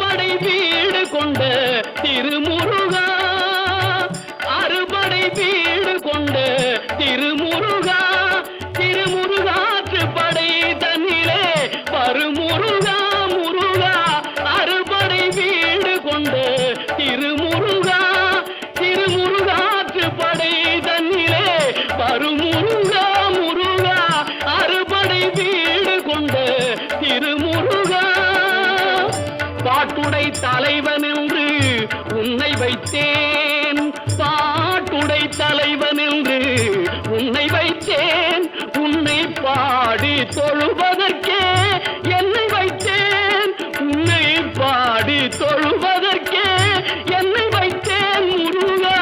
அறுபடை வீடு கொண்ட திருமுருகா, அறுபடை வீடு கொண்ட திருமுருகா, திருமுருகாற்று படை தன்னிலே பருமுருகா முருகா, அறுபடை வீடு கொண்ட திருமுருகா, திருமுருகாற்று படை தன்னிலே பருமுருகா முருகா, அறுபடை வீடு கொண்ட திருமுருகா. பாட்டுடை தலைவன் என்று உன்னை வைத்தேன், பாட்டுடை தலைவன் என்று உன்னை வைத்தேன், உன்னை பாடி தொழுவதற்கே என்னை வைத்தேன், உன்னை பாடி தொழுவதற்கே என்னை வைத்தேன் முருகா,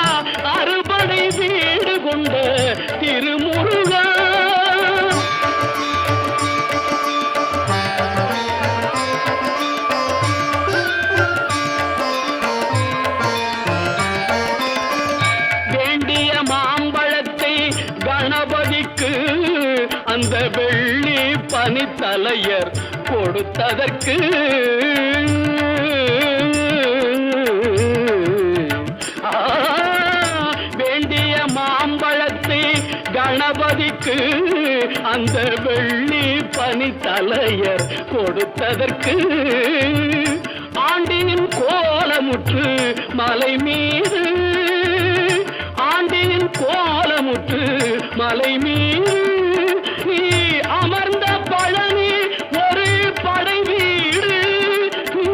அறுபடை வீடு கொண்ட திருமுருகா. கணபதிக்கு அந்த வெள்ளி பனித்தலையர் கொடுத்ததற்கு, வேண்டிய மாம்பழத்தை கணபதிக்கு அந்த வெள்ளி பனித்தலையர் கொடுத்ததற்கு, ஆண்டியின் கோலமுற்று மலை மீது, ஆண்டியின் கோலமுற்று மலை மீது நீ அமர்ந்த பழனி ஒரு படை வீடு, நீ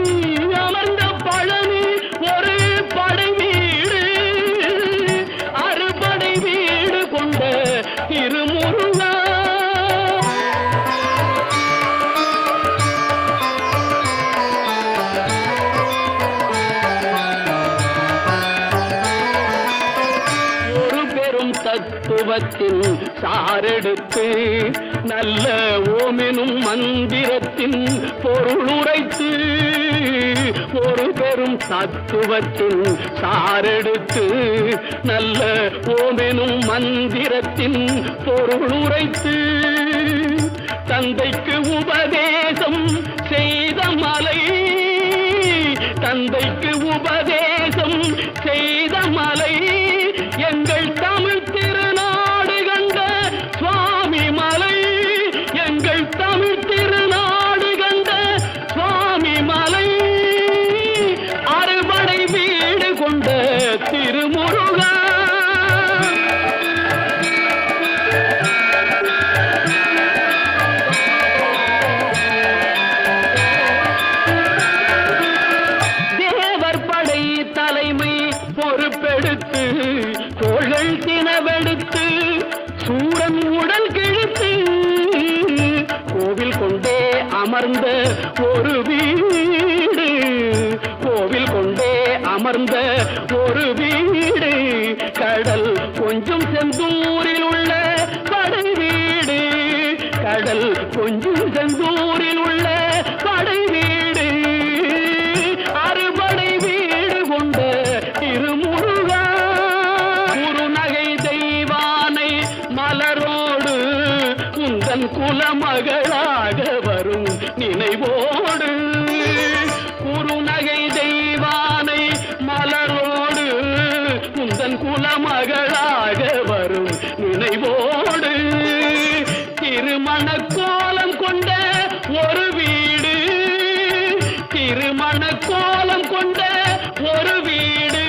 அமர்ந்த பழனி ஒரு படை வீடு, அறுபடை வீடு கொண்ட திருமுருகா. தத்துவத்தின் சாரெடுத்து நல்ல ஓமெனும் மந்திரத்தின் பொருளுரைத்து, ஒரு பெரும் தத்துவத்தின் சாரெடுத்து நல்ல ஓமெனும் மந்திரத்தின் பொருளுரைத்து, தந்தைக்கு உபதேசம் செய்த மலை, தந்தைக்கு உபதேசம் செய்த மலை, எங்கள் தமிழ் திருநாடு கண்ட சுவாமி மலை, எங்கள் தமிழ் திருநாடு கண்ட சுவாமி மலை, அறுபடை வீடு கொண்ட திருமுருகா. தேவர் படை தலைமை பொறுப்பெடுத்து தோள்கள் தினவெடுத்து சூரன் உடல் கிழித்து, கோவில் கொண்டே அமர்ந்த ஒரு வீடு, கோவில் கொண்டே அமர்ந்த ஒரு வீடு, கடல் கொஞ்சம் செந்தூரில் உள்ள படை வீடு, கடல் கொஞ்சம் செந்தூரில் உள்ள படை வீடு, அறுபடை வீடு கொண்ட திருமுருகா. குருநகை தெய்வானை மலரோடு உந்தன் குலமகளாக வரும் நினைவோடு, குருநகை தெய்வானை மலரோடு உந்தன் குலமகளாக வரும் நினைவோடு, திருமண கோலம் கொண்ட ஒரு வீடு, திருமண கோலம் கொண்ட ஒரு வீடு,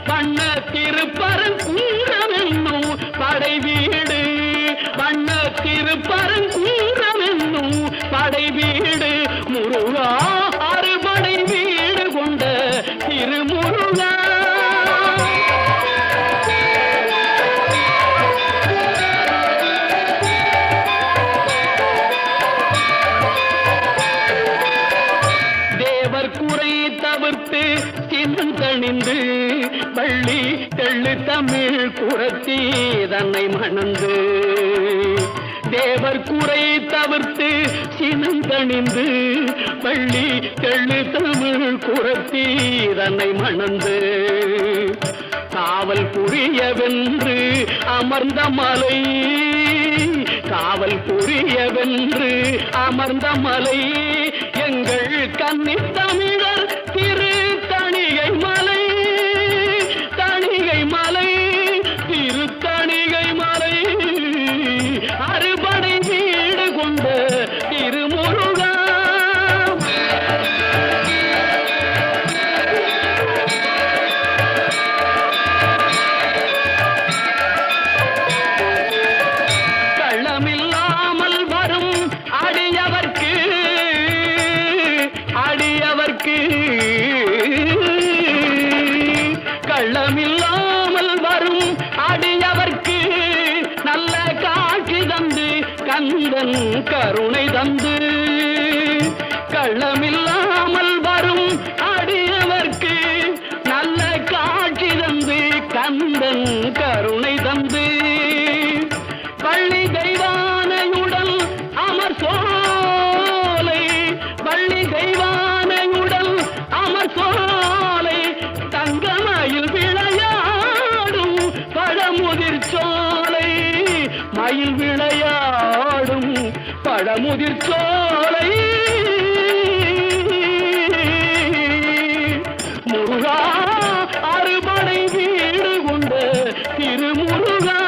வண்ண திருப்பரங்குன்றம் என்னும் படை வீடு, வண்ண திருப்பரங்குன்றம் என்னும் படை வீடு முருகா, அறுபடை வீடு கொண்ட திருமுருகா. தேவர் குறை தவிர்த்து சிந்தணிந்து வள்ளி தெள்ளு தமிழ் குரத்தி தன்னை மணந்து, தேவர் குறை தவிர்த்து சினந்தணிந்து வள்ளி தெள்ளு தமிழ் குரத்தி தன்னை மணந்து, காவல் புரியவென்று அமர்ந்த மலை, காவல் புரியவென்று அமர்ந்த மலை, எங்கள் கன்னி தமிழர் கந்தன் கருணை தந்து கள்ளமில்லாமல் வரும் அடியவர்க்கு நல்ல காட்சி தந்து கந்தன் கருணை தந்து பள்ளி தெய்வானையுடன் அமர் சோலை பள்ளி தெய்வானையுடன் அமர் சோலை தங்கமயில் விளையாடும் பழமுதிர் சோலை மயில் விளையாடும் பழமுதிர் சோலை முருகா அறுபடை வீடு கொண்ட திருமுருகா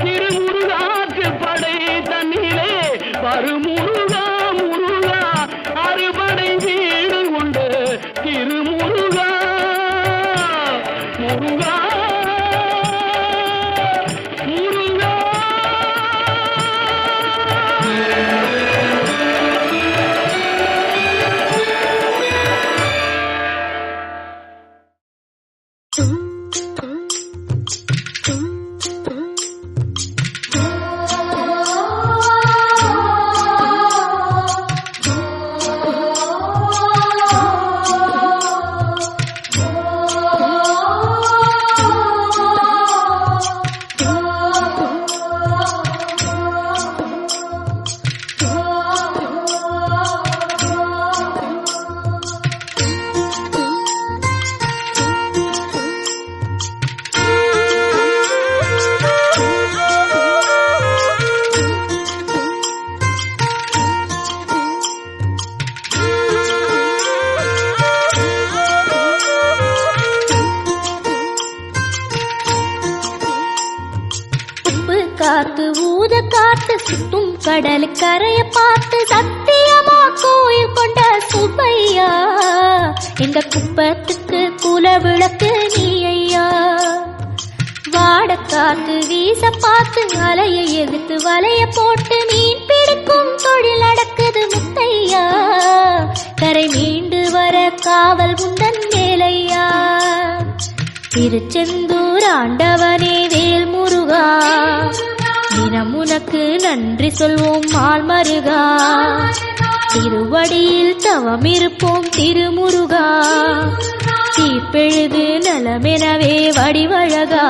திருமுருகாக்கு படை தன்னிலே வருமுருகா முருகா அறுபடை வீடு கொண்ட திருமுருகா முருகா முருகா காத்து ஊத காத்து சுத்தும் கடல் கரைய பார்த்து சத்தியமா கோயில் கொண்ட சுப்பையா எங்க குப்பத்துக்கு குல விளக்கு நீ ஐயா வாட காத்து வீச பார்த்து அலையை எதிர்த்து வலைய போட்டு மீன் பிடிக்கும் தொழில் நடக்குது முத்தையா கரை மீண்டு வர காவல் குந்தன் மேலையா திருச்செந்தூர் ஆண்டவனே வேல் முருகா தினம் உனக்கு நன்றி சொல்வோம் மால் மருகா திருவடியில் தவம் இருப்போம் திருமுருகா தீப்பெழுது நலமெனவே வடிவழகா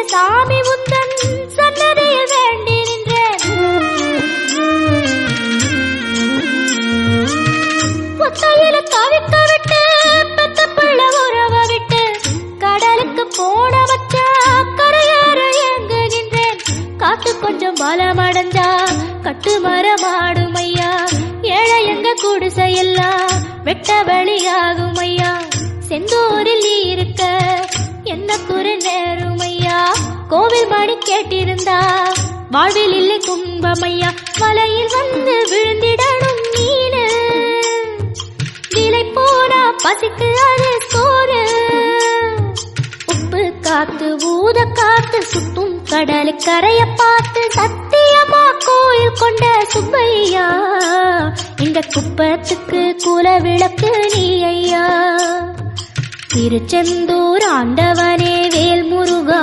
சாமி உந்தன் சன்னதியில் வேண்டி நின்றேன் ஒத்தையில தவிக்க விட்டு பெத்த பிள்ளை உறவ விட்டு கடலுக்கு போன வச்சா கரையேற இயங்குகின்றேன் காத்து கொஞ்சம் பலமடைஞ்சா கட்டு மரமாடும் ஐயா ஏழை எங்க குடிசையெல்லாம் வெட்ட வெளியாகும் ஐயா செந்தூரில் நீ இருக்க என்ன குறை நேரும் ஐயா கோவில் மணி கேட்டிருந்தா வாழ்வில் இல்லை கும்பமையா வலையில் வந்து விழுந்திடணும் மீனு விலை போனா பசிக்கு அது சோறு உப்பு காத்து ஊத காத்து சுத்தும் கடல் கரைய பார்த்து சத்தியமா கோயில் கொண்ட சுப்பையா இந்த குப்பத்துக்கு குல விளக்கு நீ ஐயா திருச்செந்தூர் ஆண்டவனே வேல் முருகா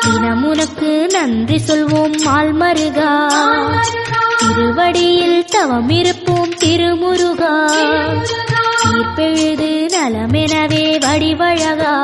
தினம் உனக்கு நன்றி சொல்வோம் மால் மருகா திருவடியில் தவம் இருப்போம் திருமுருகா தீர்ப்பெழுது நலமெனவே வடிவழகா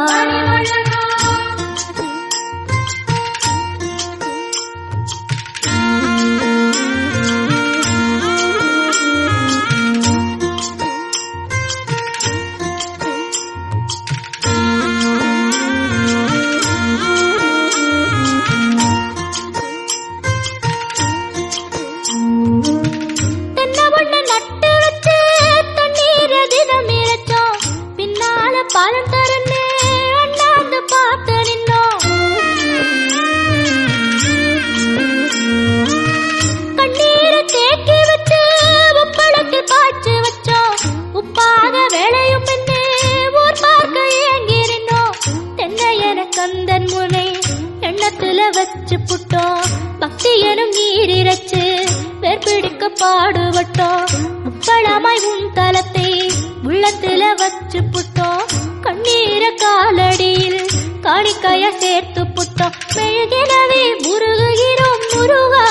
பாலம் தரனே அண்ணாந்து பார்த்து நின்னோம் கண்ணீரை தேக்கி வச்சு வச்சு புட்டோம் பக்தி எனும் நீரிரச்சு வேர்பிடிக்க பாடுபட்டோம் முப்பழமாய் உன் தலத்தை உள்ளத்துல வச்சு புட்டோம் கண்ணீர காலடியில் காணிக்கைய சேர்த்து புட்டோம் மெழுகினவே முருகுகிறோம் முருகா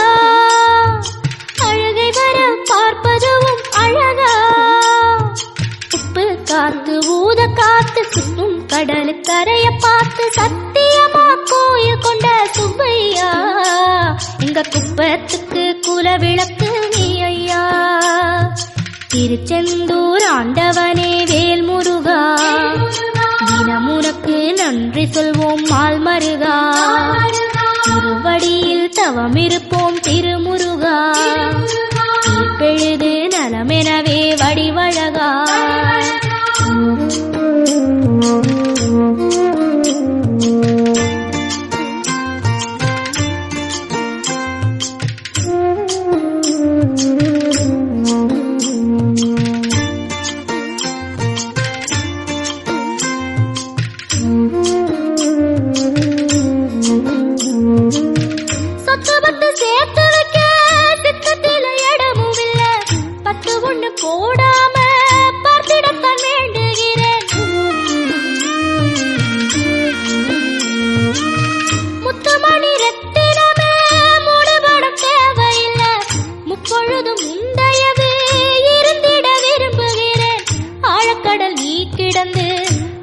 அழகை வர பார்ப்பதுவும் அழகா உப்பு காத்து ஊத காத்து சுத்தும் கடலு கரைய பார்த்து சத்தியமா கோயில் கொண்ட சுப்பையா எங்க குப்பத்துக்கு குல விளக்கு நீ ஐயா திருச்செந்தூர் ஆண்டவனே வேல் முருகா தினம் உனக்கு நன்றி சொல்வோம் மால் மருகா திருவடியில் தவம் இருப்போம் திருமுருகா தீர்ப்பெழுது நலமெனவே வடிவழகா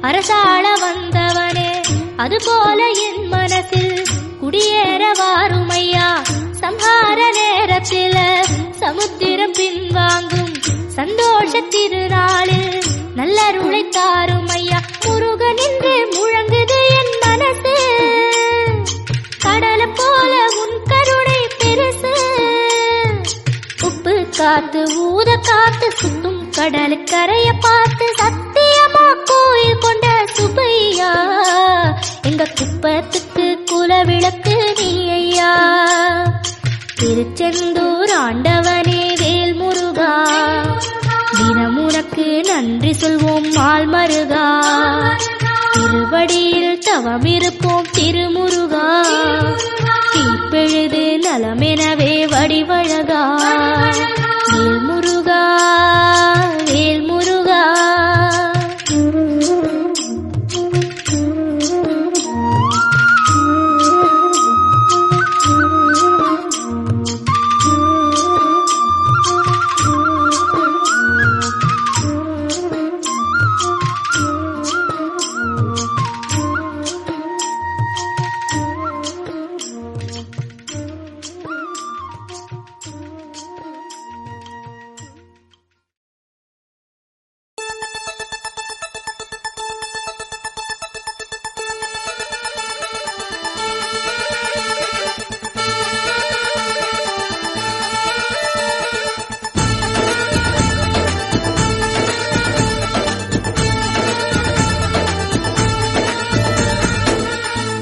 அரசாள வந்தவனே அதுபோல என் மனசில் குடியேற வாருமையா சம்ஹார நேரத்தில சமுத்திரம் பின்வாங்கும் சந்தோஷ திருநாளில் நல்லருளை தாருமையா முருகன் என்று முழங்குது என் மனசு கடல போல உன் கருணை பெருசு உப்பு காத்து ஊத காத்து சுத்தும் கடலு கரைய பார்த்து சத்தியமா கோயில் கொண்ட சுப்பையா எங்க குப்பத்துக்கு குல விளக்கு நீ ஐயா திருச்செந்தூர் ஆண்டவனே வேல் முருகா தினம் உனக்கு நன்றி சொல்வோம் மால் மருகா திருவடியில் தவம் இருப்போம் திருமுருகா தீர்ப்பெழுது நலமெனவே வடிவழகா வேல் முருகா வேல் முருகா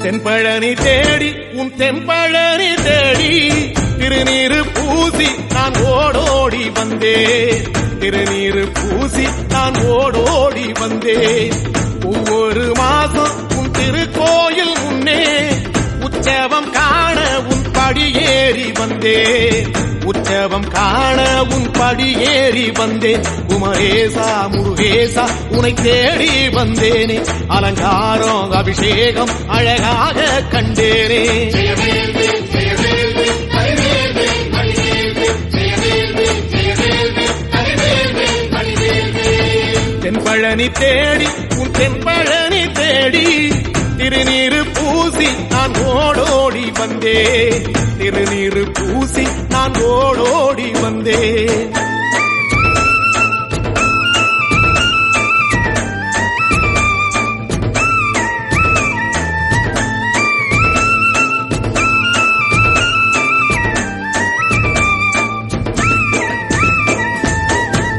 தென்பழனி தேடி உன் தென்பழனி தேடி திருநீரு பூசி நான் ஓடோடி வந்தேன் திருநீரு பூசி நான் ஓடோடி வந்தேன் ஒவ்வொரு மாசம் உன் திருக்கோயில் முன்னே உற்சவம் காண உன் படியேறி வந்தேன் உற்சவம் காண உன் படியேறி வந்தேன் குமரேசா முருகேசா உனை தேடி வந்தேனே அலங்காரம் அபிஷேகம் அழகாக கண்டேனே தென்பழனி தேடி உன் தென்பழனி தேடி திருநீரு பூசி நான் ஓடோடி வந்தேன் திருநீரு பூசி நான் ஓடோடி வந்தேன்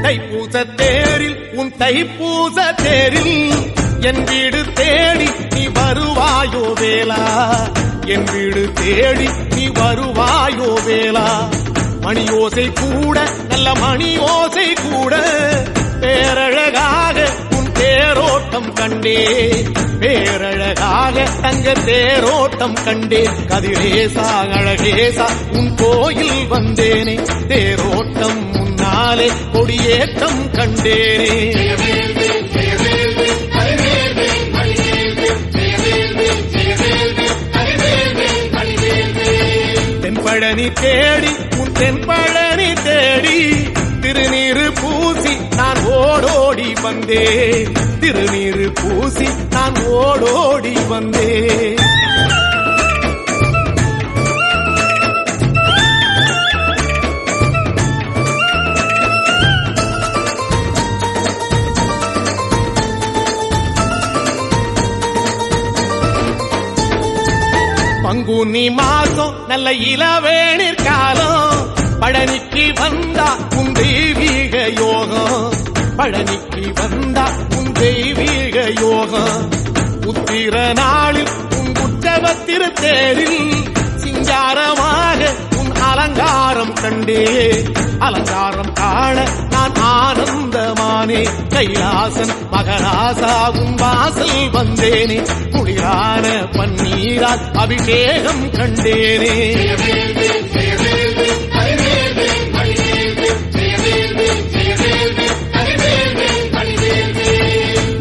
தைப்பூச தேரில் உன் தைப்பூச தேரில் என் வீடு தேடி நீ வருவாயோ வேளா என் வீடு தேடி நீ வருவாயோ வேளா மணியோசை கூட நல்ல மணியோசை கூட பேரழகாக உன் தேரோட்டம் தோட்டம் கண்டே பேரழகாக தங்க தேரோட்டம் கண்டே கதிரேசா அழகேசா உன் கோயில் வந்தேனே தேரோட்டம் முன்னாலே கொடியேற்றம் கண்டேனே தென்பழனி தேடி உன் தென்பழனி தேடி திருநீரு பூசி நான் ஓடோடி வந்தேன் திருநீரு பூசி நான் ஓடோடி வந்தேன் பங்குனி மாசம் நல்ல இளவேணிற் காலம் பழனிக்கு வந்தா உன் தெய்வீக யோகம் பழனிக்கு வந்தா உன் தெய்வீக யோகம் உத்திர நாளில் உன் உற்சவ திருத்தேரில் சிங்காரமாக உன் அலங்காரம் கண்டே அலங்காரம் காண நான் ஆனந்தமானே கைலாசன் மகராசா உன் வாசல் வந்தேனே குளிரான பன்னீரால் அபிஷேகம் கண்டேனே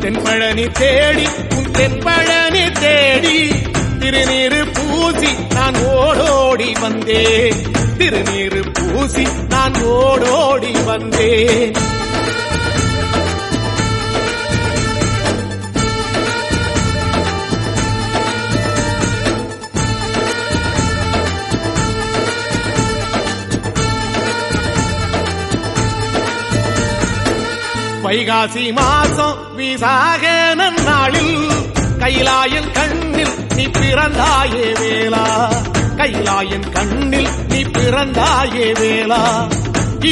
தென்பழனி தேடி உன் தென்பழனி தேடி திருநீரு பூசி நான் ஓடோடி வந்தேன் திருநீரு பூசி நான் ஓடோடி வந்தேன் வைகாசி மாசம் விசாக நன்னாளில் கைலாயன் கண்ணில் நீ பிறந்தாயே வேளா கைலாயன் கண்ணில் நீ பிறந்தாயே வேளா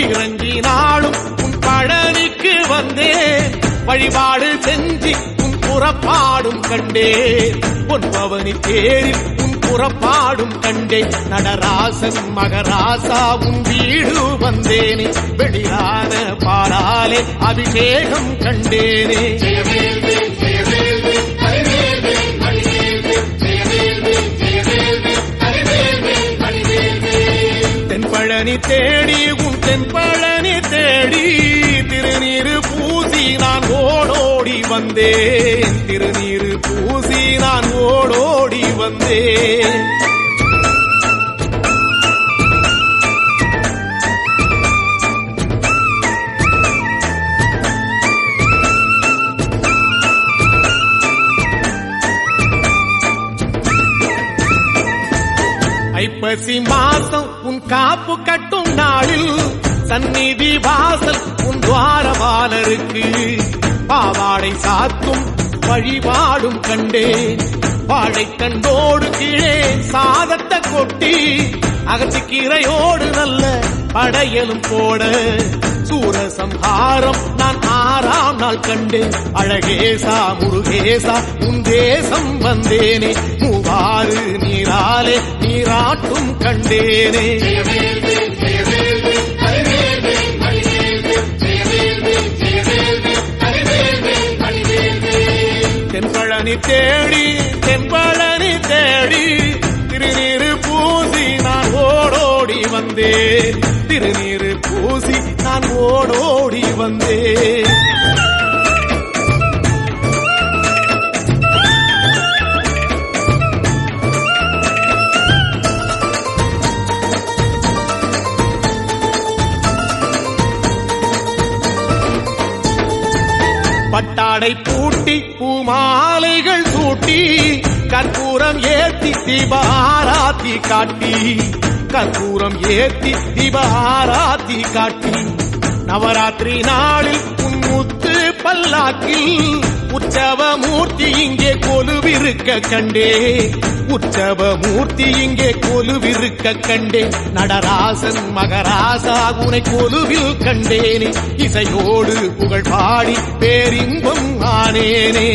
இறங்கி நாளும் உன் பழனிக்கு வந்தேன் வழிபாடு செஞ்சு உன் புறப்பாடும் கண்டேன் உன் பவனி தேரில் உன் புறப்பாடும் கண்டேன் நடராசன் மகராசா உன் வீடு வந்தேனே வெளியான பாலாலே அபிஷேகம் கண்டேனே தென்பழனி தேடி உன் தென்பழனி தேடி திருநீரு பூசி நான் ஓடோடி வந்தேன் திருநீரு பூசி நான் ஓடோடி வந்தேன் ஐப்பசி மாசம் உன் காப்பு கட்டும் நாளில் சந்நிதி வாசல் உன் துவாரபாலருக்கு பாவாடை சாத்தும் வழிபாடும் கண்டேன் வாழைக்கண்டோடு கீழே சாதத்தை கொட்டி அகச்சிக்கீரையோடு நல்ல படையலும் போட சூரசம்ஹாரம் நான் 6ஆம் நாள் கண்டேன் அழகேசா முருகேசா உன் தேசம் வந்தேனே மூவாறு நீராலே நீராட்டும் கண்டேனே தென்பழனி தேடி தென்பழனி தேடி திருநீரு பூசி நான் ஓடோடி வந்தேன் திருநீரு பூசி நான் ஓடோடி வந்தேன் பட்டாடை பூட்டி பூமாலைகள் சூட்டி கற்பூரம் ஏத்தி தீபாராத்தி காட்டி கற்பூரம் ஏத்தி தீபாராத்தி காட்டி நவராத்திரி நாளில் உன் முத்து பல்லாக்கில் உற்சவ மூர்த்தி இங்கே கொலுவிருக்க கண்டே உற்சவ மூர்த்தி இங்கே கொலுவிருக்க கண்டே நடராசன் மகராசா உனை கொலுவில் கண்டேனே இசையோடு புகழ் பாடி பேரின்பம் ஆனேனே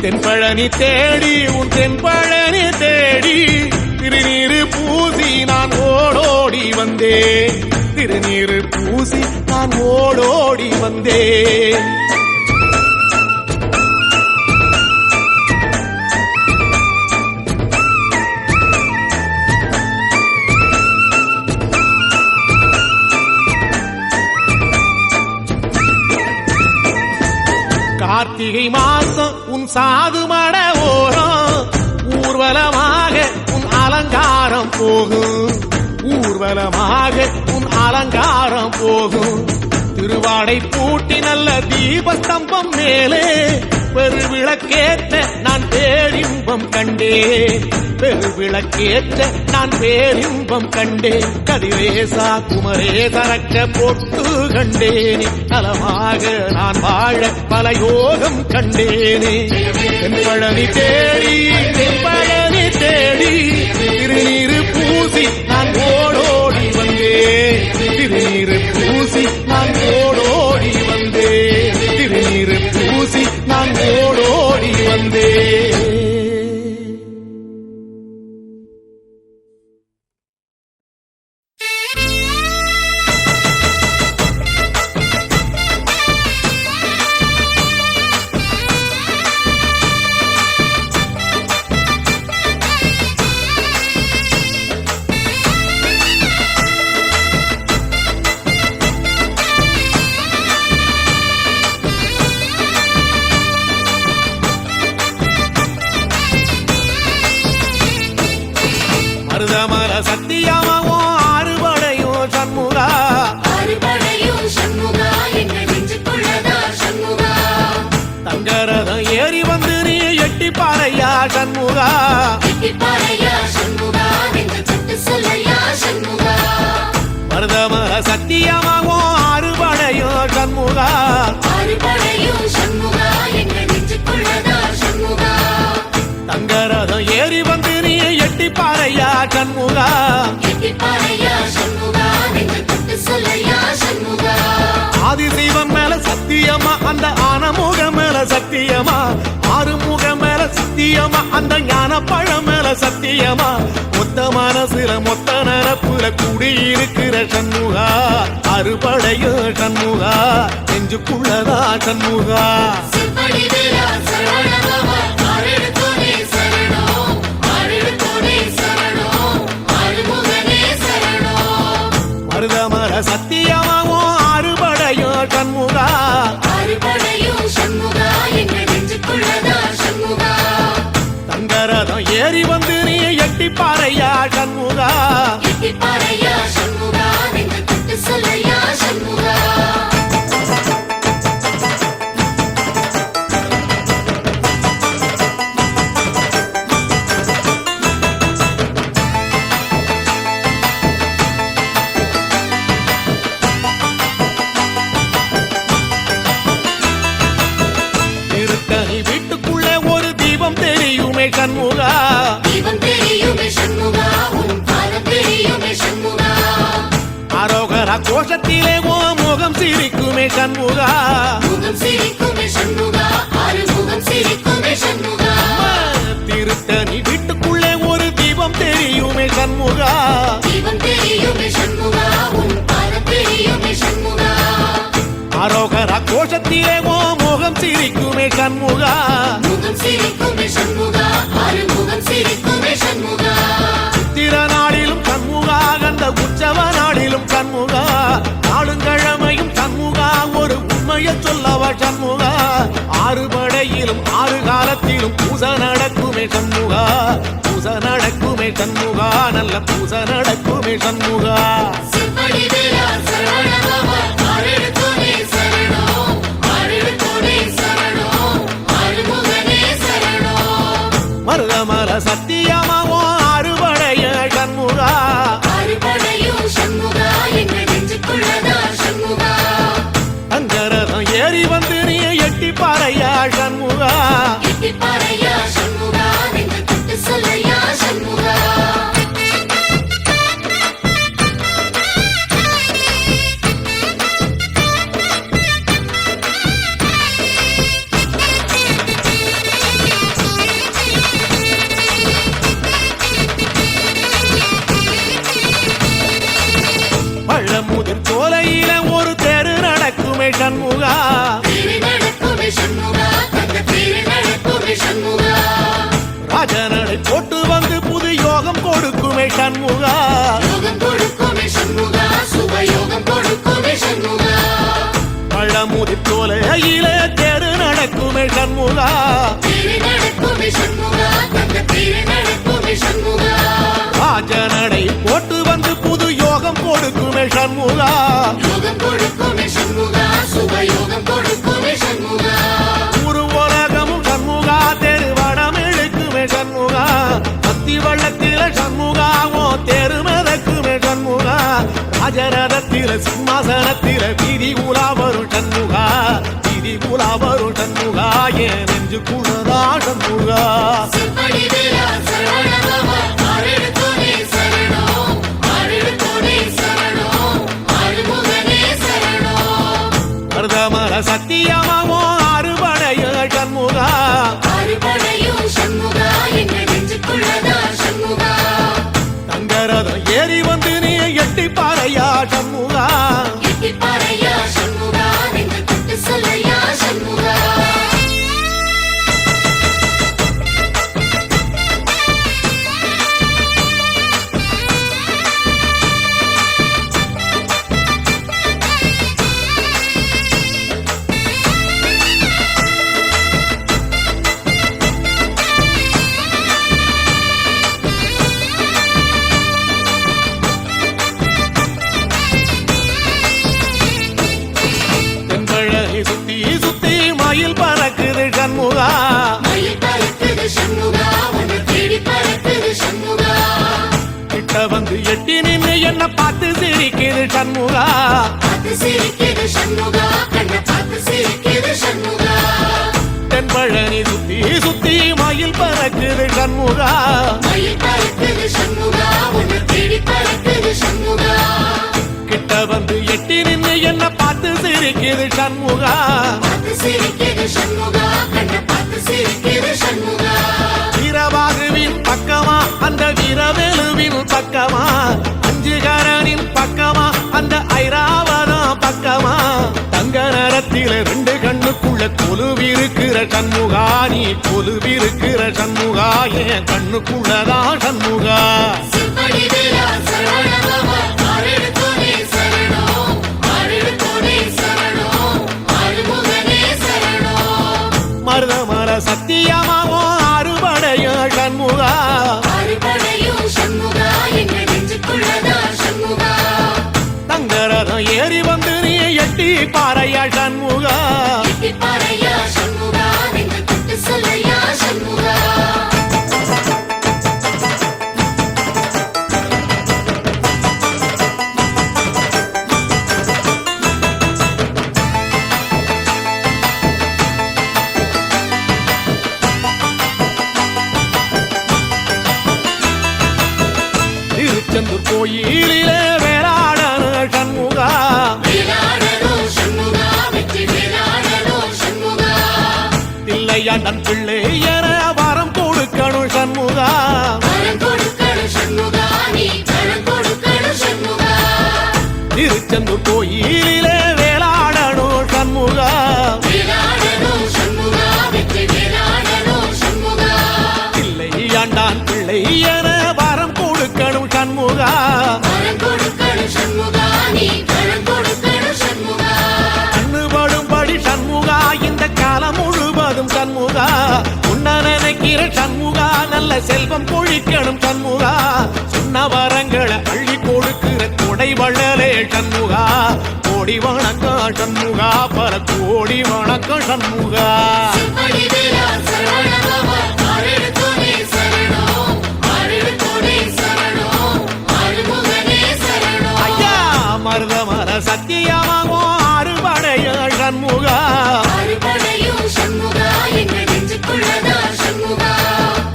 தென்பழனி தேடி உன் தென்பழனி தேடி திருநீரு பூசி நான் ஓடோடி வந்தேன் திருநீரு பூசி நான் ஓடோடி வந்தேன் கார்த்திகை மாசம் உன் சாது மட ஓரம் ஊர்வலமாக உன் அலங்காரம் போகும் ஊர்வலமாக உன் அலங்காரம் போகும் திருவாடை பூட்டி நல்ல தீபஸ்தம்பம் மேலே பெருவிளக்கேற்ற நான் பேரின்பம் கண்டேன் பெருவிளக்கேற்ற நான் பேரின்பம் கண்டேன் கதிரேசா குமரேசரக்க பொட்டு கண்டேனே நலமாக நான் வாழ பல யோகம் கண்டேனே தென்பழனி தேடி தென்பழனி தேடி திருநீரு பூசி நான் ஓடோடி வந்தேன் திருநீரு பூசி நான் ஓடோடி வந்தேன் திருநீரு பூசி நான் ஓடோடி வந்தேன் மருதமல சத்தியமாவோ அறுபடையோ சண்முகா அறுபடையும் சண்முகா எங்கள் நெஞ்சுக்குள்ளதா சண்முகா தங்கரதம் ஏறி வந்து நீ எட்டி பாறையா சண்முகா எட்டிப்பாறையா சண்முகா எங்கள் சட்டு சொல்லையா சண்முகா மருதமல சத்தியமாவோ அறுபடையோ சண்முகா அறுபடையும் சண்முகா எங்கள் நெஞ்சுக்குள்ளதா சண்முகா தங்கரதம் ஏறி வந்து நீ எட்டி பாறையா சண்முகா எட்டிப்பாறையா சண்முகா எங்கள் சட்டு சொல்லையா சண்முகா ஆதிசைவம் மேல சத்தியமா அந்த ஆனமுக மேல சத்தியமா ஆறுமுக மேல சத்தியமா அந்த ஞான பழம் மேல சத்தியமா மொத்த மனசுல மொத்த நரப்புல குடியிருக்கிற சண்முகா அறுபடையோ சண்முகா நெஞ்சுக்குள்ளதா சண்முகா செப்படி வீரா சரவணபவா ஆரெடுத்தோனே சரணம் ஆரெடுத்தோனே சரணம் ஆறுமுகனே சரணம் மருதமர சத்தியமாவோ அறுபடையோ சண்முகா அறுபடையும் சண்முகா எங்கள் நெஞ்சுக்குள்ளதா சண்முகா தங்கரதம் ஏறி வந்து நீ எட்டி பாறையா சண்முகா எட்டிப்பாறையா சண்முகா எங்கள் சட்டு சொல்லையா சண்முகா திருத்தணி வீட்டுக்குள்ளே ஒரு தீபம் தெரியுமே சண்முகா தீபம் தெரியுமே சண்முகா உன் பாதம் தெரியுமே சண்முகா அரோகரா கோஷத்திலே ஓ முகம் சிரிக்குமே சண்முகா முகம் சிரிக்குமே சண்முகா ஆறுமுகம் சிரிக்குமே சண்முகா திருத்தணி வீட்டுக்குள்ளே ஒரு தீபம் தெரியுமே சண்முகா தீபம் தெரியுமே சண்முகா உன் பாதம் தெரியுமே சண்முகா அரோகரா கோஷத்திலே ஓ முகம் சிரிக்குமே சண்முகா முகம் சிரிக்குமே சண்முகா ஆறுமுகம் சிரிக்குமே சண்முகா சித்திர நாளிலும் சண்முகா கந்த உற்சவ நாளிலும் சண்முகா நாளுங்கிழமையும் சண்முகா ஒரு உண்மையை சொல்லவா சண்முகா ஆறுபடையிலும் ஆறு காலத்திலும் பூசை நடக்குமே சண்முகா பூசை நடக்குமே சண்முகா நல்ல பூசை நடக்குமே சண்முகா செப்படி வீரா சரவணபவா ஆரெடுத்தோனே சரணம் ஆரெடுத்தோனே சரணம் ஆறுமுகனே சரணம் மருதமர சத்தியமாவோ அறுபடைய சண்முகா அறுபடையும் சண்முகா எங்கள் நெஞ்சுக்குள்ளதா சண்முகா அங்கரதம் ஏறி வந்து நீ எட்டி பாறையா சண்முகா எட்டிப்பாறையா சண்முகா எங்கள் சட்டு சொல்லையா சண்முகா சண்முகா தேரி நடக்குமே சண்முகா தங்க தேரி நடக்குமே சண்முகா ராஜனடை போட்டு வந்து புது யோகம் கொடுக்குமே சண்முகா யோகம் கொடுக்குமே சண்முகா சுபயோகம் கொடுக்குமே சண்முகா ஒரு உலகமும் சண்முகா தெருவடம் இழுக்குமே சண்முகா அத்தி வள்ளத்தில சண்முகாவோ தெரு மிதக்குமே சண்முகா ராஜரதத்தில சிம்மாசனத்தில வீதி உலா வரும் சண்முகா வீதி உலா வரும் சண்முகா என் நெஞ்சுக்குள்ளதா சண்முகா செப்படி வேலா சரவணபவா ஆரெடுத்தோனே சரணம் ஆரெடுத்தோனே சரணம் ஆறுமுகனே சரணம் மருதமர சத்தியமாவோ அறுபடைய சண்முகா ஆறுபடையும் சண்முகா எங்க நெஞ்சுக்குள்ளதா சண்முகா தங்கரதம் ஏறி வந்து நீ எட்டி பாறையா சண்முகா எட்டிப்பாறையா சண்முகா நெஞ்சு தொட்டு சொல்லையா சண்முகா தென்பழகி சுத்தி சுத்தி மயில் பறக்குது சண்முகா மயில் பறக்குது சண்முகா உன்னை தேடி பறக்குது சண்முகா கிட்ட வந்து எட்டி நின்று என்ன பார்த்து சிரிக்குது சண்முகா பார்த்து சிரிக்குது சண்முகா கண்ணை பார்த்து சிரிக்குது சண்முகா தென்பழனி சுத்தி சுத்தி மயில் பறக்குது சண்முகா மயில் பறக்குது சண்முகா உன்னை தேடி பறக்குது சண்முகா கிட்ட வந்து எட்டி நின்று என்ன பார்த்து சிரிக்குது சண்முகா பார்த்து சிரிக்குது சண்முகா கண்ணை பார்த்து சிரிக்குது சண்முகா வீரபாகுவின் பக்கமா அந்த வீரவேலுவின் பக்கமா அஞ்சுகரனின் பக்கமா அந்த ஐராவதம் பக்கமா தங்க நேரத்தில ரெண்டு கண்ணுக்குள்ள கொலுவிருக்கிற சண்முகா நீ கொலுவிருக்கிற சண்முகா என் கண்ணுக்குள்ளதான் சண்முகா செப்படி வேலா சரவணபவா ஆரெடுத்தோனே சரணம் ஆரெடுத்தோனே சரணம் ஆறுமுகனே சரணம் மருதமர சத்தியமாவோ அறுபடைய சண்முகா ஆறுபடையும் சண்முகா எங்க நெஞ்சுக்குள்ளதா சண்முகா தங்கரதம் ஏறி வந்து நீ எட்டி பாறையா சண்முகா எட்டிப்பாறையா சண்முகா நெஞ்சு தொட்டு சொல்லையா சண்முகா திருச்செந்தூர் கோயிலிலே வேளாடன சண்முகா வேலாடணும் சண்முகா வெற்றி வேலாடணும் சண்முகா தில்லையாண்டன் பிள்ளை என வரம் கொடுக்கணும் சண்முகா வரம் கொடுக்கணும் சண்முகா நீ வரம் கொடுக்கணும் சண்முகா திருச்செந்தூர் கோயிலிலே வேளாடணும் சண்முகா வேலாடணும் சண்முகா வெற்றி வேலாடணும் சண்முகா தில்லையாண்டான் பிள்ளை என வரம் கொடுக்கணும் சண்முகா வரம் கொடுக்கணும் சண்முகா நீ வரம் கொடுக்கணும் சண்முகா கண்ணுபடும்படி சண்முகா இந்த காலம் முழுவதும் சண்முகா உன்ன நினைக்கிற சண்முகா நல்ல செல்வம் பொழிக்கணும் சண்முகா சொன்ன வரங்களை அள்ளி கொடுக்கிற கொடை வள்ளலே சண்முகா கோடி வணக்கம் சண்முகா பல கோடி வணக்கம் சண்முகா செப்படி வேலா சரவணபவா ஆரெடுத்தோனே சரணம் ஆரெடுத்தோனே சரணம் ஆறுமுகனே சரணம் ஐயா மருதமர சத்தியமாவோ அறுபடைய சண்முகா ஆறுபடையும் சண்முகா எங்க நெஞ்சுக்குள்ளதா சண்முகா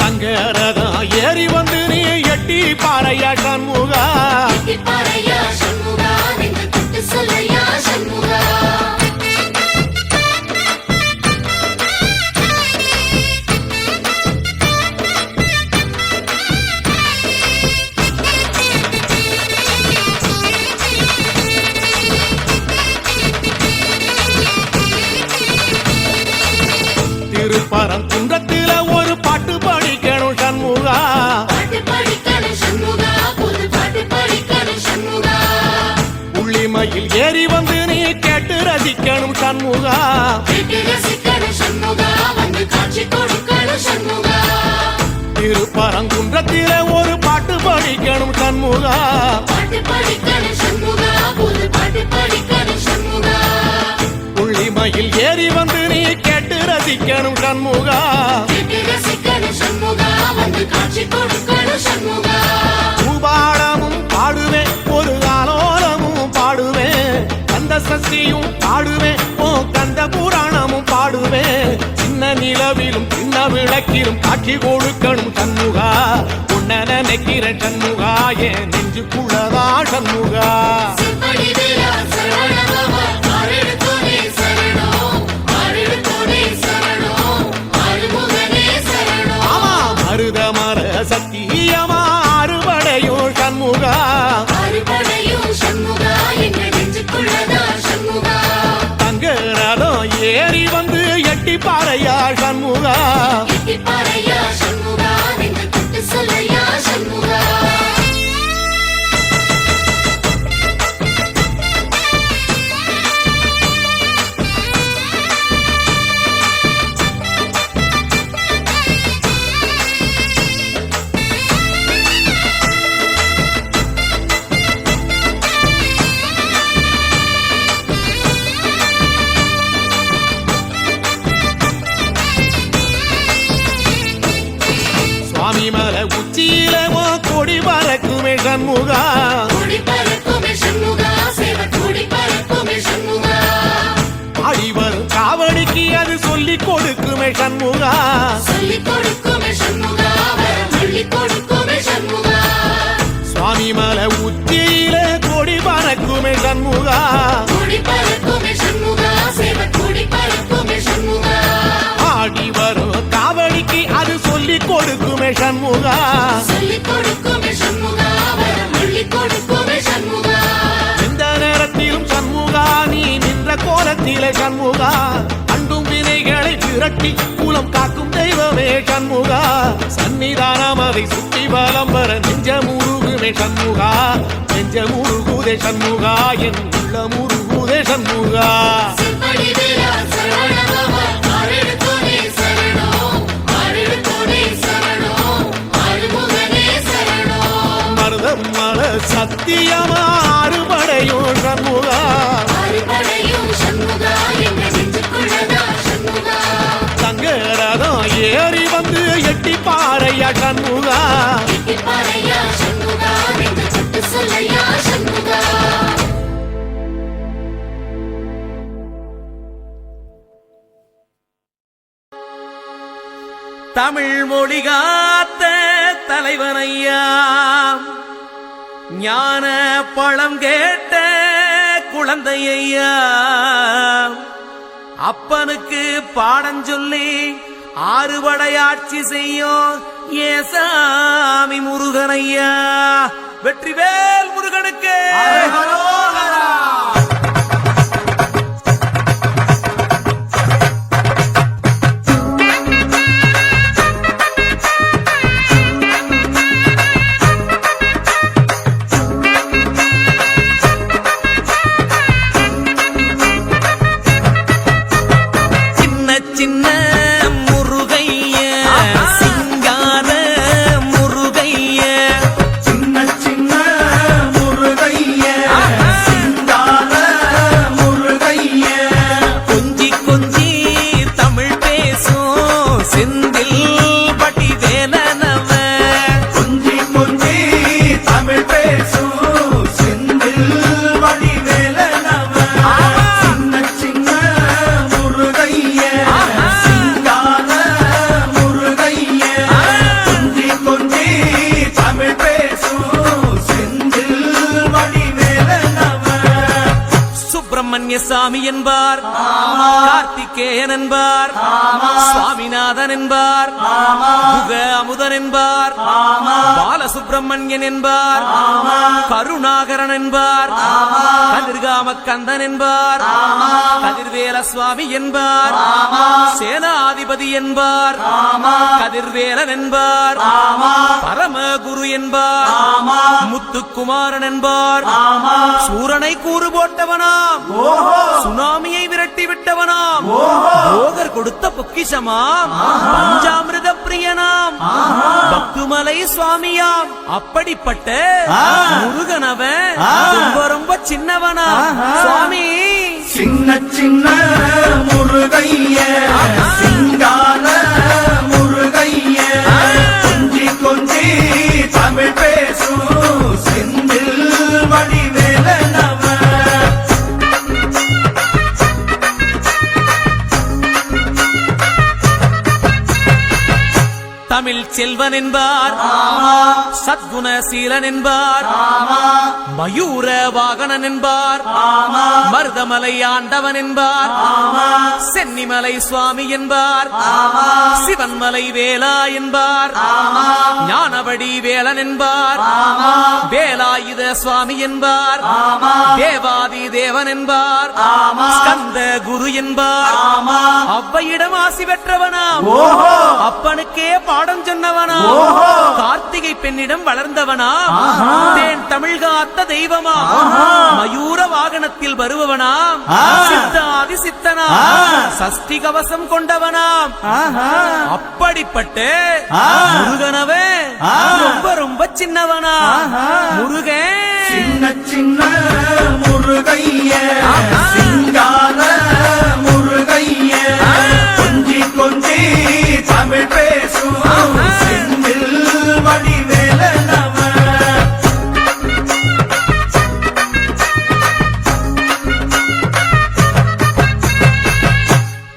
தங்கரதம் ஏறி வந்து நீ எட்டி பாறையா சண்முகா எட்டிப்பாறையா சண்முகா நெஞ்சு தொட்டு சொல்லையா சண்முகா திருப்பரங்குன்றத்தில ஒரு பாட்டு படிக்கணும் சண்முகா பாட்டு படிக்கணும் சண்முகா புது பாட்டு படிக்கணும் சண்முகா உள்ளிமையில் ஏறி வந்து நீ கேட்டு ரசிக்கணும் சண்முகா கேட்டு ரசிக்கணும் சண்முகா ராகத்தில ஒரு பாட்டு படிக்கணும் சண்முகா பாட்டு படிக்கணும் சண்முகா புது பாட்டு படிக்கணும் சண்முகா புள்ளிமயில் ஏறி வந்து நீ கேட்டு ரசிக்கணும் சண்முகா கேட்டு ரசிக்கணும் சண்முகா வந்து காட்சி கொடுக்கணும் சண்முகா பூபாடமும் பாடுவேன் ஒரு ஆலோலமும் பாடுவேன் கந்த சஷ்டியும் பாடுவேன் ஓ கந்த புராணமும் பாடுவேன் சின்ன நிலவிலும் சின்ன விளக்கிலும் காட்சி கொடுக்கணும் சண்முகா உன்ன நினைக்கிற சண்முகா என் நெஞ்சுக்குள்ளதா சண்முகா செம்படி வேலா சரவணபவா ஆரெடுத்தோனே சரணம் ஆரெடுத்தோனே சரணம் ஆறுமுகனே சரணம் ஆமா மருத மர சத்தியமா அறுபடையும் சண்முகா அறுபடையும் சண்முகா எங்க நெஞ்சுக்குள்ளதா சண்முகா தங்க ரதம் ஏறி வந்து எட்டி பாறையா சண்முகா எட்டி பாறையா சண்முகா நெஞ்சு தொட்டு சொல்லையா சண்முகா சுவாமி மல உச்சியில ஓ கொடி பறக்குமே சண்முகா கூடி பறக்குமே சண்முகா சேவ கூடி பறக்குமே சண்முகா ஆடி வரும் காவடிக்கு அது சொல்லி கொடுக்குமே சண்முகா சொல்லிக் கொடுக்குமே சண்முகா வரம் அள்ளிக் கொடுக்குமே சண்முகா சுவாமி மல உச்சியில கொடி பறக்குமே சண்முகா கூடி பறக்குமே சண்முகா சேவ கூடி பறக்குமே சண்முகா ஆடி வரும் காவடிக்கு அது சொல்லி கொடுக்குமே சண்முகா சொல்லிக் கொடுக்குமே சண்முகா வரம் அள்ளிக் கொடுக்குமே சண்முகா எந்த நேரத்திலும் சண்முகா நீ நின்ற கோலத்திலே சண்முகா அண்டும் வினைகளை விரட்டி குலம் காக்கும் தெய்வமே சண்முகா சன்னிதானம் அதை சுற்றி வலம் வர நெஞ்ச முருகுமே சண்முகா நெஞ்ச முருகுதே சண்முகா என் உள்ள முருகுதே சண்முகா செம்படி வேலா சரவணபவா ஆரெடுத்தோனே சரணம் ஆரெடுத்தோனே சரணம் ஆறுமுகனே சரணம் மருதம் மல சத்தியமா அறுபடையும் சண்முகா அறுபடையும் சண்முகா எங்க நெஞ்சுக்குள்ளதா சண்முகா தங்க ரதம் ஏறி வந்து எட்டி பாறையா சண்முகா எட்டி பாறையா சண்முகா நெஞ்சு தொட்டு சொல்லையா சண்முகா தமிழ் மொழி காத்த தலைவனையா ஞான பழம் கேட்ட குழந்தையா அப்பனுக்கு பாடம் சொல்லி ஆறுபடையாட்சி செய்யும் ஏசாமி முருகனையா வெற்றிவேல் முருகனுக்கு சின்ன சின்ன முருகைய சிங்கார முருகைய சின்ன சின்ன முருகைய சிங்கார முருகைய கொஞ்சி கொஞ்சி தமிழ் பேசும் செந்தில் பட்டி வேலனவ கொஞ்சி கொஞ்சி தமிழ் பேசும் செந்தில் வடிவேலனவ சின்ன சின்ன முருகைய சிங்கார முருகைய கொஞ்சி கொஞ்சி தமிழ் பேசும் செந்தில் வடிவேலனவ சுப்பிரமணிய சாமி என்பார் கார்த்திகேயன் என்பார் சுவாமிநாதன் என்பார் முக அமுதன் என்பார் பாலசுப்பிரமணியன் என்பார் கருணாகரன் என்பார் கதிர்காம கந்தன் என்பார் கதிர்வேல சுவாமி என்பார் சேனாதிபதி என்பார் கதிர்வேலன் என்பார் பரமகுரு என்பார் முத்துக்குமாரன் என்பார் சூரனை கூறு போட்டவனாம் சுனாமியை விரட்டி விட்டவனாம் போகர் கொடுத்த பொக்கிஷமாம் பஞ்சாமிர்த பிரியனாம் பத்துமலை சுவாமியாம். அப்படிப்பட்ட முருகனவன் ரொம்ப ரொம்ப சின்னவனா சுவாமி. சின்ன சின்ன முருகைய சிங்கார முருகைய கொஞ்சி கொஞ்சி தமிழ் பேசும் செந்தில் வடிவேலனவன். தமிழ் செல்வன் என்பார், சத்குணசீலன் என்பார், மயூர வாகனன் என்பார், மருதமலை ஆண்டவன் என்பார், சென்னிமலை சுவாமி என்பார், சிவன்மலை வேலா என்பார், ஞானவடி வேலன் என்பார், வேலாயுத சுவாமி என்பார், தேவாதி தேவன் என்பார், ஸ்கந்த குரு என்பார், அவ்வையிடம் ஆசி பெற்றவனாம், அப்பனுக்கே பாடம் சொன்னவனா, கார்த்திகை பெண்ணிடம் வளர்ந்தவனா, தேன் தமிழ் காத்த தெய்வமா, மயூர வாகனத்தில் வருபவனாம், சித்தாதி சித்தனா, சஷ்டி கவசம் கொண்டவனாம். அப்படிப்பட்ட முருகனவே ரொம்ப ரொம்ப சின்னவனா முருகன். சின்ன சின்ன முருகைய சிங்கார முருகைய கொஞ்சி கொஞ்சி தமிழ் பேசும் செந்தில் வடிவேலனவன்.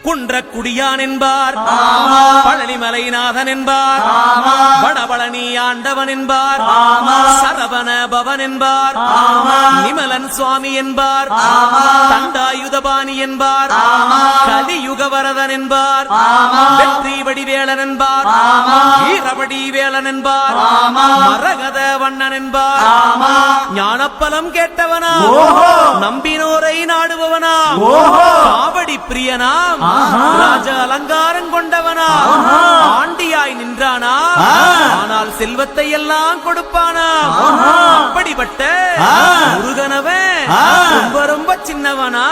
குன்றக்குடியான் என்பார், பழனிமலைநாதன் என்பார், வடபழனி ஆண்டவன் என்பார், சரவண பவன் என்பார், நிமலன் சுவாமி என்பார், தண்டாயுதபாணி என்பார், கலியுகவரதன் என்பார், வெற்றி வடிவேலன் என்பார், வீரவடி வேலன் என்பார், மரகத வண்ணன் என்பார், ஞானப்பலம் கேட்டவனா, நம்பினோரை நாடுபவனா, காவடி பிரியனாம், ராஜ அலங்காரம் கொண்டவனா, ஆண்டியாய் நின்றானா, ஆனால் செல்வத்தை எல்லாம் கொடுப்பானா. அப்படிப்பட்ட முருகனவன் ரொம்ப ரொம்ப சின்னவனா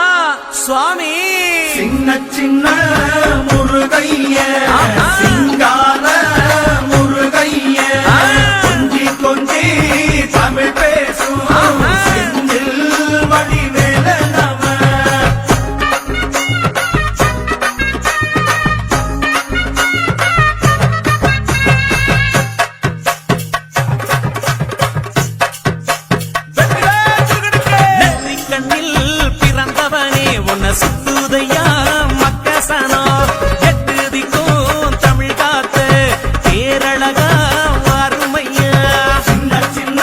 சுவாமி. சின்ன சின்ன முருகைய சிங்கார முருகைய கொஞ்சி கொஞ்சி தமிழ் பேசும் செந்தில் வடிவேலனவன். சுத்துதையா மக்கசனோ எட்டு திக்கும் தமிழ் காத்த கேரளகா அருமையா. சின்ன சின்ன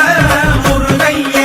முருகைய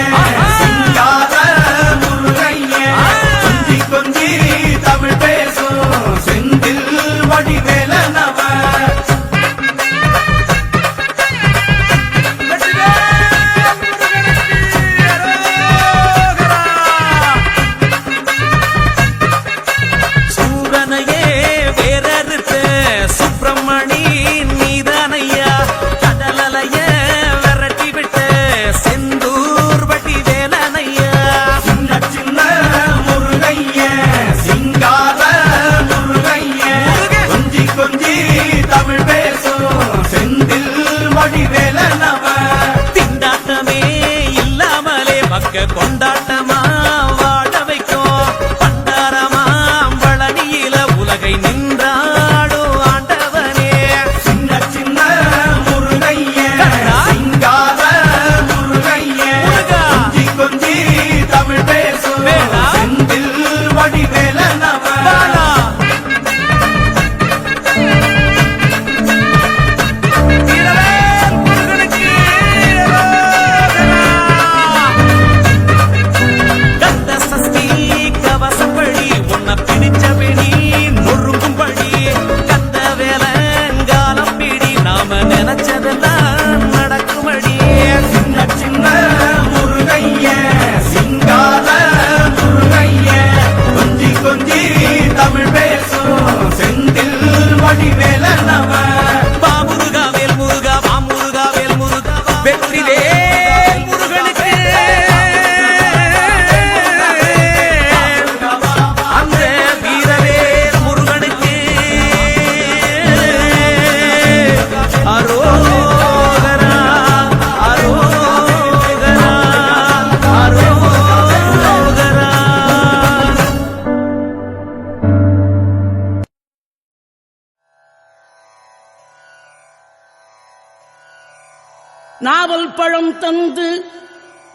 நாவல் பழம் தந்து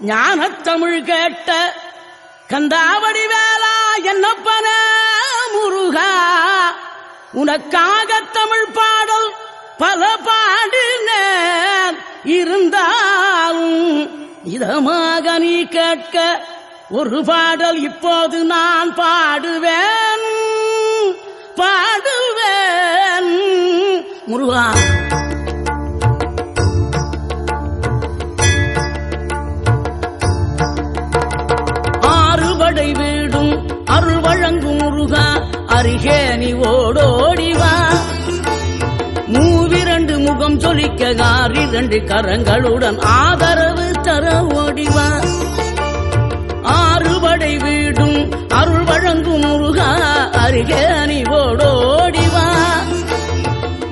ஞானத்தமிழ் கேட்ட கந்தாவடி வேளா என்னப்பன முருகா உனக்காக தமிழ் பாடல் பல பாடினேன் இருந்தாலும் இதமாக நீ கேட்க ஒரு பாடல் இப்போது நான் பாடுவேன் முருகா. ஆறுபடை வீடும் அருள் வழங்கும் முருகா அருகே நீ ஓடோடிவா. மூவிரண்டு முகம் சொலிக்க 2 கரங்களுடன் ஆதரவு தர ஓடிவா. ஆறுபடை வீடும் அருள் வழங்கும் முருகா அருகே நீ ஓடோடிவா.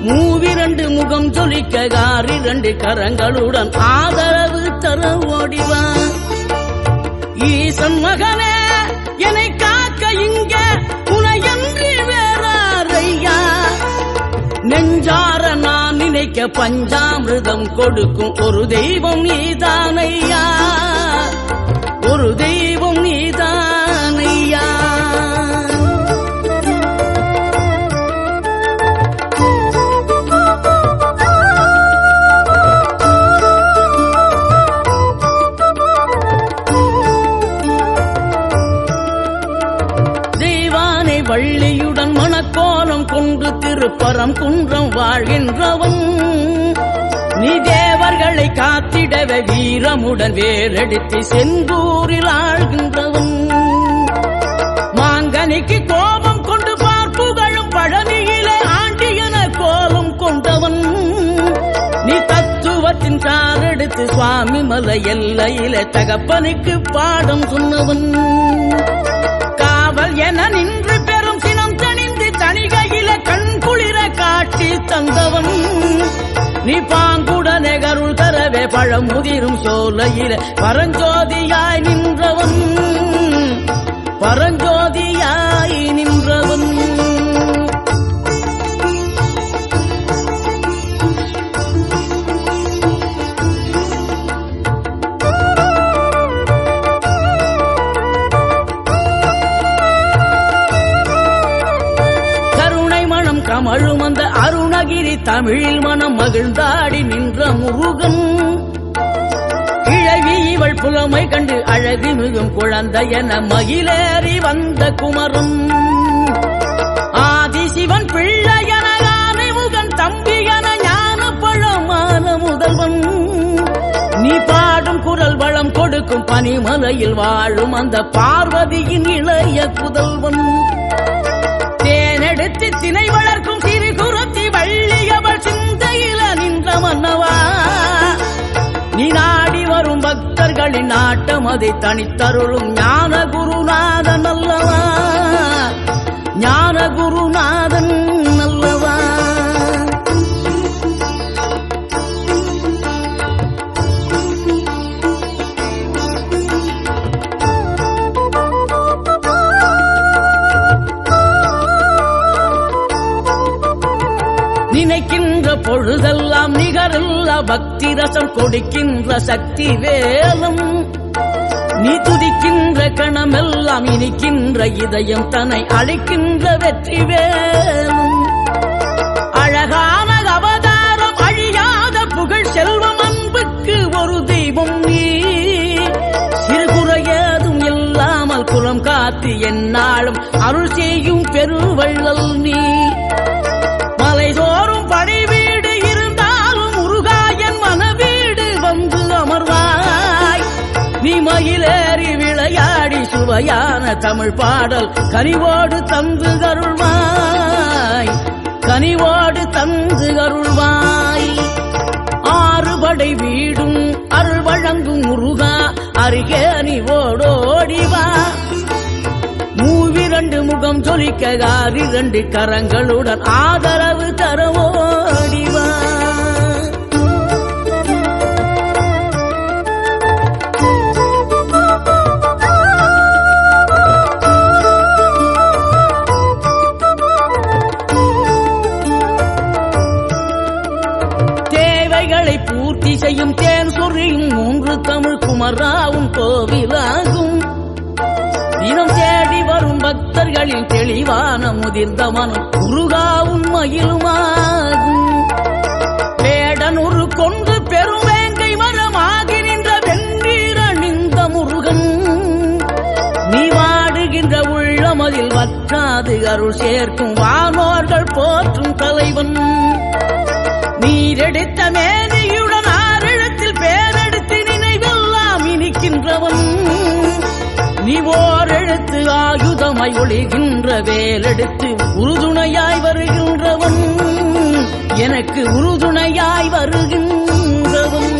மூவிரண்டு முகம் சொலிக்க 2 கரங்களுடன் ஆதரவு தர ஓடிவா. ஈசன் மகனே என்னை காக்க இங்க உனையன்றி வேறாரையா. நெஞ்சார நான் நினைக்க பஞ்சாமிர்தம் கொடுக்கும் ஒரு தெய்வம் நீதானையா. ஒரு தெய்வம் நீதானையா. தெய்வானை வள்ளியுடன் மணக்கோலம் கொண்டு திருப்பரம் குன்றம் வாழ்கின்றவன் நீ. தேவர்களை காத்திடவே வீரமுடன் வேரெடுத்து செந்தூரில் ஆழ்கின்றவன். மாங்கனிக்கு கோபம் கொண்டு பார்ப்புகழும் பழனியிலே ஆண்டியன கோலம் கொண்டவன் நீ. தத்துவத்தின் சாரெடுத்து சுவாமி மலை எல்லையிலே தகப்பனுக்கு பாடம் சொன்னவன். காவல் என நின்று பெரும் சினம் தணிந்து தணிகையில கண் குளிர காட்சி தந்தவன் நீ. பாங்குடனே கருள் தரவே பழமுதிரும் சோலையில பரஞ்சோதியாய் நின்றவன். பரஞ்சோதியாய் நின்றவன். கமழும் அந்த அருணகிரி தமிழில் மனம் மகிழ்ந்தாடி நின்ற முருகன். கிழவி இவள் புலமை கண்டு அழகு மிகும் குழந்தை என மகிழேறி வந்த குமரன். ஆதிசிவன் பிள்ளை என ஆனைமுகன் தம்பி என ஞான பழமான முதல்வன் நீ. பாடும் குரல் வளம் கொடுக்கும் பனிமலையில் வாழும் அந்த பார்வதியின் இளைய புதல்வன். தேனெடுத்து திணை வளர்க்கும் சிறு குருத்தி வள்ளியவள் சிந்தையில நின்ற மன்னவா. நீ நாடி வரும் பக்தர்களின் நாட்டம் அதை தனித்தருளும் ஞான குருநாதன் அல்லவா. ஞான குருநாதன் அல்லவா. நினைக்கின்ற பொழுதெல்லாம் நிகரில்ல பக்தி ரசம் கொடுக்கின்ற சக்தி வேலம் நீ. துதிக்கின்ற கணமெல்லாம் இனிக்கின்ற இதயம் தன்னை அழிக்கின்ற வெற்றி வேலும். அழகான அவதாரம் அழியாத புகழ் செல்வம் அன்புக்கு ஒரு தெய்வம் நீ. சிறுகுறையதும் இல்லாமல் குலம் காத்து எந்நாளும் அருள் செய்யும் பெருவள்ளல் நீ. மலைதோறும் படை வீடு இருந்தாலும் முருகாயன் மனவீடு வந்து அமர்வாய். நீ மயிலேறி விளையாடி சுவையான தமிழ் பாடல் கனிவோடு தந்து கருள்வாய். கனிவோடு தந்து கருள்வாய். ஆறுபடை வீடும் அருள் வழங்கும் முருகா அருகே நீ ஓடோடிவா. மூவிரண்டு முகம் சொலிக்க 2 கரங்களுடன் ஆதரவு தர ஓடிவா. தேவைகளை பூர்த்தி செய்யும் தேன் பக்தர்களின் தெளிவான முதிர்ந்த மனம் முருகா உண்மையிலுமாகும். வேடனுரு கொண்டு பெருவேங்கை மரமாகி நின்ற வென்றீர் அணிந்த முருகன், நீ வாடுகின்ற உள்ளமதில் வற்றாது அருள் சேர்க்கும் வானோர்கள் போற்றும் தலைவன். நீரெடுத்த மேனியுடன் ஆறிடத்தில் பேரெடுத்து நினைவெல்லாம் இனிக்கின்றவன், நீ ஓரெழுத்து ஆயுதமாய் ஒளிகின்ற வேலெடுத்து உறுதுணையாய் வருகின்றவன், எனக்கு உறுதுணையாய் வருகின்றவன்.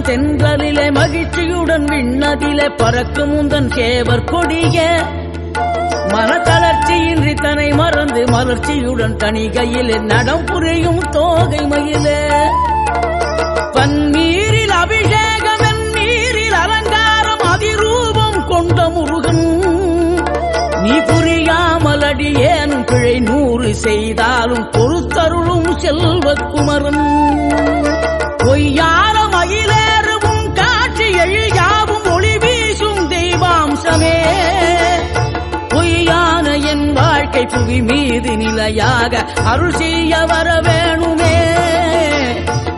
தென்றலிலே மகிழ்ச்சியுடன் விண்ணதிலே பறக்கும் உந்தன் சேவர் கொடிய, மனத்தளர்ச்சியின்றி தன்னை மறந்து மலர்ச்சியுடன் தனிகையிலே நடம் புரியும் தோகை மயிலே. பன்னீரில் அபிஷேகம் நீரில் அலங்காரம் அதிரூபம் கொண்ட முருகன், நீ புரியாமல் அடியேனும் பிழை 100 செய்தாலும் பொறுத்தருளும் செல்வக்குமரன். பொய்யான மயிலேறும் காட்சி எழியாவும் ஒளி வீசும் தெய்வாம்சமே, பொய்யான என் வாழ்க்கை புவி மீது நிலையாக அருள் செய்ய வர வேணுமே,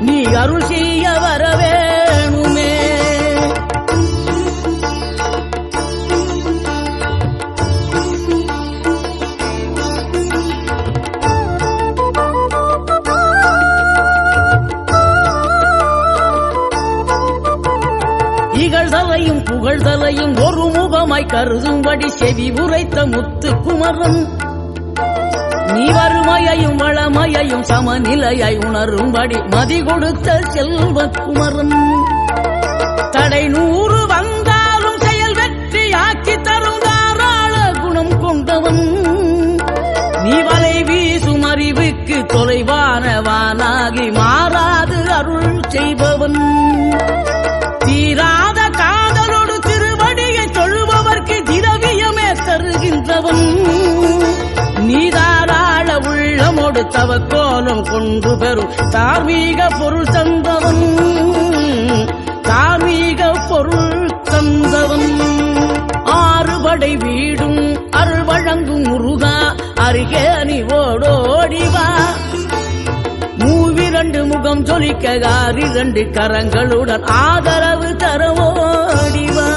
நீ அருள் செய்ய வர வேணுமே. இகழ்தலையும் புகழ்தலையும் ஒரு முகமாய் கருதும்படி செவி உரைத்த முத்து குமரன், நீ வறுமையையும் வளமையையும் சமநிலையாய் உணரும்படி மதி கொடுத்த செல்வக்குமரன். தடை 100 வந்தாலும் செயல் வெற்றியாக்கி தரும் தாராள குணம் கொண்டவன், நீ வலை வீசும் அறிவுக்கு தொலைவானவானாகி மாறாது அருள் செய்பவன். தீராத காதலோடு திருவடியை தொழுபவர்க்கு திரவியமே தருகின்றவன், நீதாராள உள்ளமோடு தவக்கோலம் கொண்டு பெறும் தார்மீக பொருள் தந்தவன், தார்மீக பொருள் தந்தவன். 6 படை வீடும் அருள் வழங்கும் முருகா, அருகே நீ ஓடோடிவா. 2 முகம் ஜொலிக்க 2 கரங்களுடன் ஆதரவு தர ஓடிவா.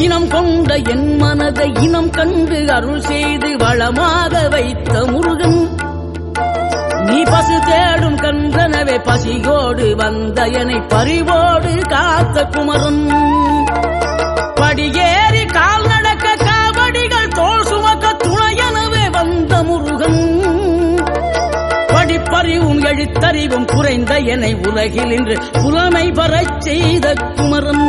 இனம் கொண்ட என் மனதை இனம் கண்டு அருள் செய்து வளமாக வைத்த முருகன், நீ பசு தேடும் கன்றனவே பசியோடு வந்த என்னை பறிவோடு காத்த குமரன். படியேறி கால் நடக்க காவடிகள் தோல் சுமக்க துணையனவே வந்த முருகன், படிப்பறிவும் எழுத்தறிவும் குறைந்த என்னை உலகில் இன்று புலமை பெறச் செய்த குமரன்.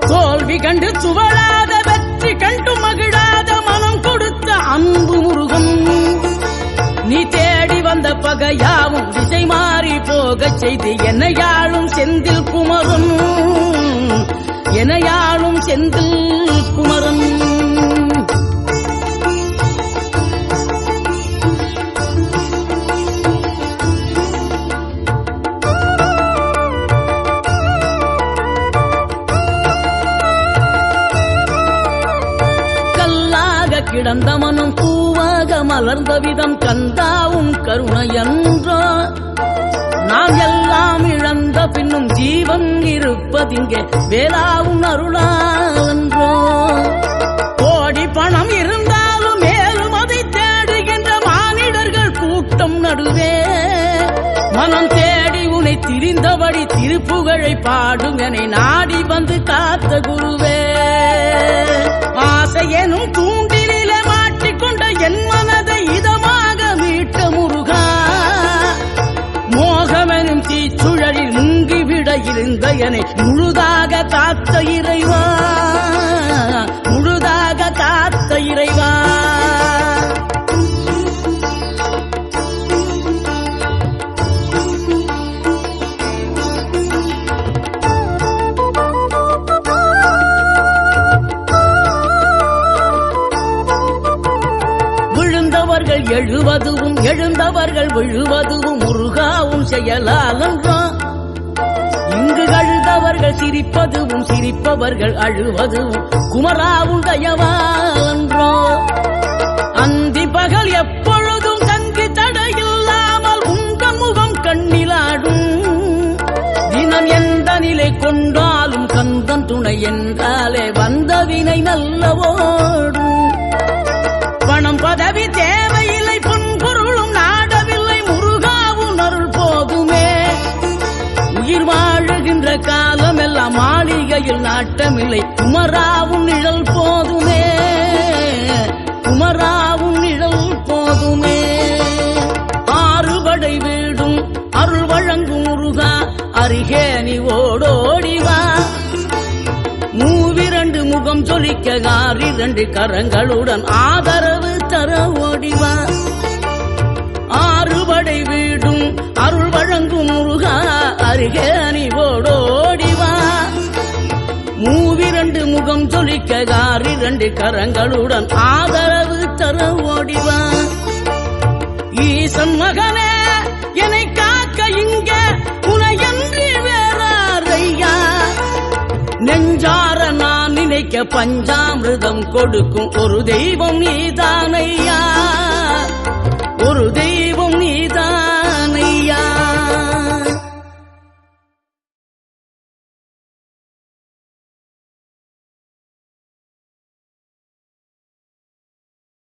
தோல்வி கண்டு துவளாத வெற்றி கண்டு மகிழாத மனம் கொடுத்த அன்பு முருகன், நீ தேடி வந்த பகையாவும் திசை மாறி போகச் செய்து என்னையாளும் செந்தில் குமரன், என்னையாளும் செந்தில் குமரன். கிடந்த மனம் பூவாக மலர்ந்த விதம் கந்தாவும் கருணையன்றோ, நாம் எல்லாம் இழந்த பின்னும் ஜீவன் இருப்பதிங்கே வேளாவும் அருளாவன்றோ. கோடி பணம் இருந்தாலும் மேலும் அதை தேடுகின்ற மானிடர்கள் கூட்டம் நடுவே, மனம் தேடி உனை திரிந்தபடி திருப்புகழை பாடும் என்னை நாடி வந்து காத்த குருவே. ஆசையெனும் தூண்டிலே மாட்டிக்கொண்ட என் மனதை இதமாக மீட்ட முருகா, மோகமெனும் தீச்சுழலில் முங்கிவிட இருந்த என்னை முழுதாக காத்த இறைவா, முழுதாக எழுவதுவும் எழுந்தவர்கள் விழுவதுவும் முருகாவும் செயலாலன்றோ இங்கு அழுதவர்கள் சிரிப்பதுவும் சிரிப்பவர்கள் அழுவதுவும் குமராவும் தயவாலன்றோ அந்தி பகல் எப்பொழுதும் தங்கி தடையில்லாமல் உங்கள் முகம் கண்ணிலாடும் தினம் எந்த நிலை கொண்டாலும் கந்தன் துணை என்றாலே வந்த வினை நல்லவோடும் பணம் பதவி தேவையில்லை பொன்பொருளும் நாடவில்லை முருகாவும் அருள் போதுமே உயிர் வாழுகின்ற காலம் எல்லாம் மாளிகையில் நாட்டமில்லை குமராவும் நிழல் போதுமே குமராவும் நிழல் போதுமே ஆறுபடை வீடும் அருள் வழங்கும் முருகா அருகே நீ ஓடோடிவா மூவிரண்டு முகம் சொலிக்க ஆறிரண்டு கரங்களுடன் ஆதரவு தர ஓடிவா ஆறுபடை வீடும் அருள் வழங்கும் முருகா அருகே நீ ஓடோடிவா மூவிரண்டு முகம் சொலிக்க ஆறிரண்டு கரங்களுடன் ஆதரவு தர ஓடிவா ஈசன் மகனே என்னை காக்க இங்க உனையன்றி வேறாரையா நெஞ்சார நான் நினைக்க பஞ்சாமிர்தம் கொடுக்கும் ஒரு தெய்வம் நீதானையா ஒரு